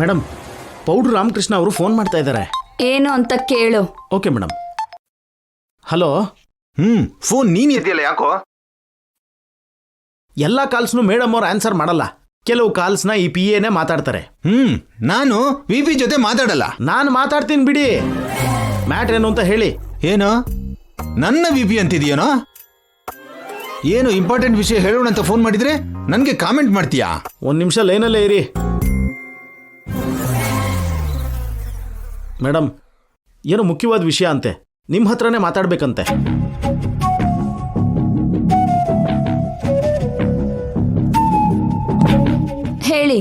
Madam, powder Ramakrishna ಅವರು phone ಮಾಡ್ತಾ ಇದ್ದಾರೆ. ಏನು ಅಂತ ಕೇಳು. Okay madam. ಹಲೋ. ಫೋನ್ ನೀನ್ ಇದೆಯಲ್ಲ, ಯಾಕೋ? ಎಲ್ಲ ಕಾಲ್ಸ್ನು ಮೇಡಮ್ ಅವ್ರು ಆನ್ಸರ್ ಮಾಡಲ್ಲ. ಕೆಲವು ಕಾಲ್ಸ್ನ ಈ PA ಮಾತಾಡ್ತಾರೆ. ನಾನು VP ಜೊತೆ ಮಾತಾಡಲ್ಲ. ನಾನು ಮಾತಾಡ್ತೀನಿ ಬಿಡಿ. ಮ್ಯಾಟ್ರ್ ಏನು ಅಂತ ಹೇಳಿ. ಏನು ನನ್ನ VP ಅಂತಿದೀಯನೋ? ಏನು ಇಂಪಾರ್ಟೆಂಟ್ ವಿಷಯ ಹೇಳೋಣ ಅಂತ ಫೋನ್ ಮಾಡಿದ್ರೆ ನನಗೆ ಕಾಮೆಂಟ್ ಮಾಡ್ತೀಯಾ? ಒಂದು ನಿಮಿಷ ಲೈನಲ್ಲೇ ಇರಿ. ಮೇಡಮ್, ಏನು ಮುಖ್ಯವಾದ ವಿಷಯ ಅಂತೆ, ನಿಮ್ಮ ಹತ್ರನೇ ಮಾತಾಡ್ಬೇಕಂತೆ. ಹೇಳಿ.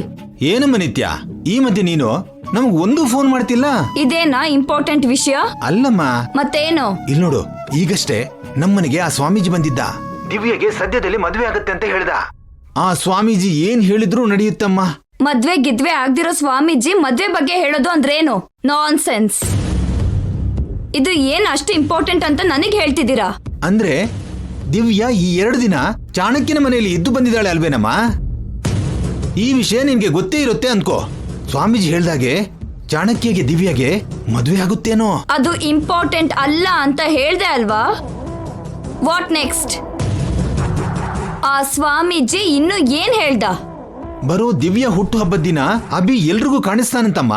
ಏನಮ್ಮ ನಿತ್ಯ, ಈ ಮಧ್ಯೆ ನೀನು ನಮಗ್ ಒಂದು ಫೋನ್ ಮಾಡ್ತಿಲ್ಲ. ಇದೇನಾ ಇಂಪಾರ್ಟೆಂಟ್ ವಿಷಯ? ಅಲ್ಲಮ್ಮ, ಮತ್ತೇನು? ಇಲ್ಲಿ ನೋಡು, ಈಗಷ್ಟೇ ನಮ್ಮನೆಗೆ ಆ ಸ್ವಾಮೀಜಿ ಬಂದಿದ್ದ. ದಿವ್ಯಗೆ ಸದ್ಯದಲ್ಲಿ ಮದುವೆ ಆಗತ್ತೆ ಅಂತ ಹೇಳ್ದ. ಆ ಸ್ವಾಮೀಜಿ ಏನ್ ಹೇಳಿದ್ರು ನಡೆಯುತ್ತಮ್ಮ. ಮದ್ವೆ ಗಿದ್ವೆ ಆಗ್ದಿರೋ ಸ್ವಾಮೀಜಿ ಮದ್ವೆ ಬಗ್ಗೆ ಹೇಳೋದು ಅಂದ್ರೇನು? ನಾನ್ ಸೆನ್ಸ್. ಇದು ಏನ್ ಅಷ್ಟು ಇಂಪಾರ್ಟೆಂಟ್ ಅಂತ ನನಗೆ ಹೇಳ್ತಿದ್ದೀರಾ? ಅಂದ್ರೆ ದಿವ್ಯಾ ಈ 2 ದಿನ ಚಾಣಕ್ಯನ ಮನೆಯಲ್ಲಿ ಇದ್ದು ಬಂದಿದ್ದಾಳೆ ಅಲ್ವೇನಮ್ಮ? ಈ ವಿಷಯ ನಿನ್ಗೆ ಗೊತ್ತೇ ಇರುತ್ತೆ ಅನ್ಕೋ. ಸ್ವಾಮೀಜಿ ಹೇಳ್ದಾಗೆ ಚಾಣಕ್ಯಗೆ ದಿವ್ಯಾಗೆ ಮದುವೆ ಆಗುತ್ತೇನೋ. ಅದು ಇಂಪಾರ್ಟೆಂಟ್ ಅಲ್ಲ ಅಂತ ಹೇಳ್ದೆ ಅಲ್ವಾ? What next? ಆ ಸ್ವಾಮೀಜಿ ಇನ್ನು ಏನ್ ಹೇಳ್ದ? ಬರೋ ದಿವ್ಯಾ ಹುಟ್ಟು ಹಬ್ಬದ ದಿನ ಅಭಿ ಎಲ್ರಿಗೂ ಕಾಣಿಸ್ತಾನಂತಮ್ಮ.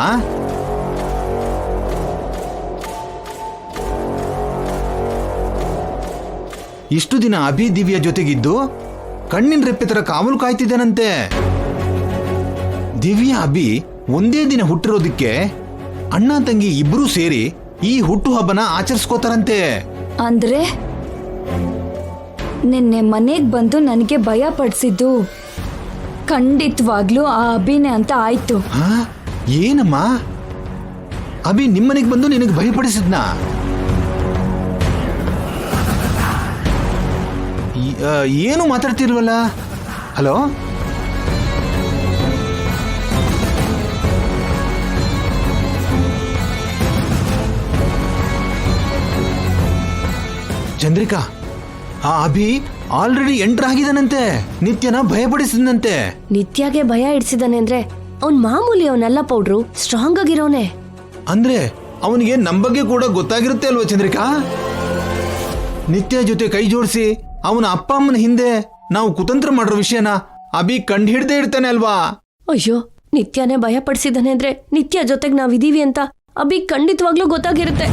ಇಷ್ಟು ದಿನ ಅಭಿ ದಿವ್ಯಾ ಜೊತೆಗಿದ್ದು ಕಣ್ಣಿನ ರೆಪ್ಪೆ ತರ ಕಾವಲು ಕಾಯ್ತಿದ್ದಾನಂತೆ. ದಿವ್ಯಾ ಅಭಿ ಒಂದೇ ದಿನ ಹುಟ್ಟಿರೋದಕ್ಕೆ ಅಣ್ಣ ತಂಗಿ ಇಬ್ರು ಸೇರಿ ಈ ಹುಟ್ಟು ಹಬ್ಬನ ಆಚರಿಸ್ಕೋತಾರಂತೆ. ಅಂದ್ರೆ ನಿನ್ನೆ ಮನೆಗ್ ಬಂದು ನನಗೆ ಭಯ ಪಡಿಸಿದ್ದು ಖಂಡಿತವಾಗ್ಲೂ ಆ ಅಭಿನೇ ಅಂತ ಆಯ್ತು. ಏನಮ್ಮ, ಅಭಿ ನಿಮ್ಮನೆಗೆ ಬಂದು ನಿನಗೆ ಭಯಪಡಿಸಿದ್ನಾ? ಏನು ಮಾತಾಡ್ತಿರ್ವಲ್ಲ? ಹಲೋ, ಚಂದ್ರಿಕಾ, ಆ ಅಭಿ ಆಲ್ರೆಡಿ ಎಂಟರ್ ಆಗಿದಾನಂತೆ. ನಿತ್ಯನ ಭಯಪಡಿಸಿದಂತೆ. ನಿತ್ಯಾಗೆ ಭಯ ಇಡ್ಸಿದಾನೆ ಅಂದ್ರೆ ಅವ್ನ್ ಮಾಮೂಲಿ ಅವನೆಲ್ಲ ಪೌಡ್ರು, ಸ್ಟ್ರಾಂಗ್ ಆಗಿರೋನೆ. ಅಂದ್ರೆ ಅವನಿಗೆ ನಮ್ ಬಗ್ಗೆ ಕೂಡ ಗೊತ್ತಾಗಿರುತ್ತೆ ಅಲ್ವಾ ಚಂದ್ರಿಕಾ? ನಿತ್ಯ ಜೊತೆ ಕೈ ಜೋಡಿಸಿ ಅವನ ಅಪ್ಪ ಅಮ್ಮನ ಹಿಂದೆ ನಾವು ಕುತಂತ್ರ ಮಾಡಿರೋ ವಿಷಯನ ಅಭಿ ಕಂಡು ಹಿಡ್ದೇ ಇರ್ತಾನೆ ಅಲ್ವಾ? ಅಯ್ಯೋ, ನಿತ್ಯಾನೇ ಭಯ ಪಡಿಸಿದಾನೆ ಅಂದ್ರೆ ನಿತ್ಯ ಜೊತೆಗ್ ನಾವಿದೀವಿ ಅಂತ ಅಭಿ ಖಂಡಿತವಾಗ್ಲೂ ಗೊತ್ತಾಗಿರುತ್ತೆ.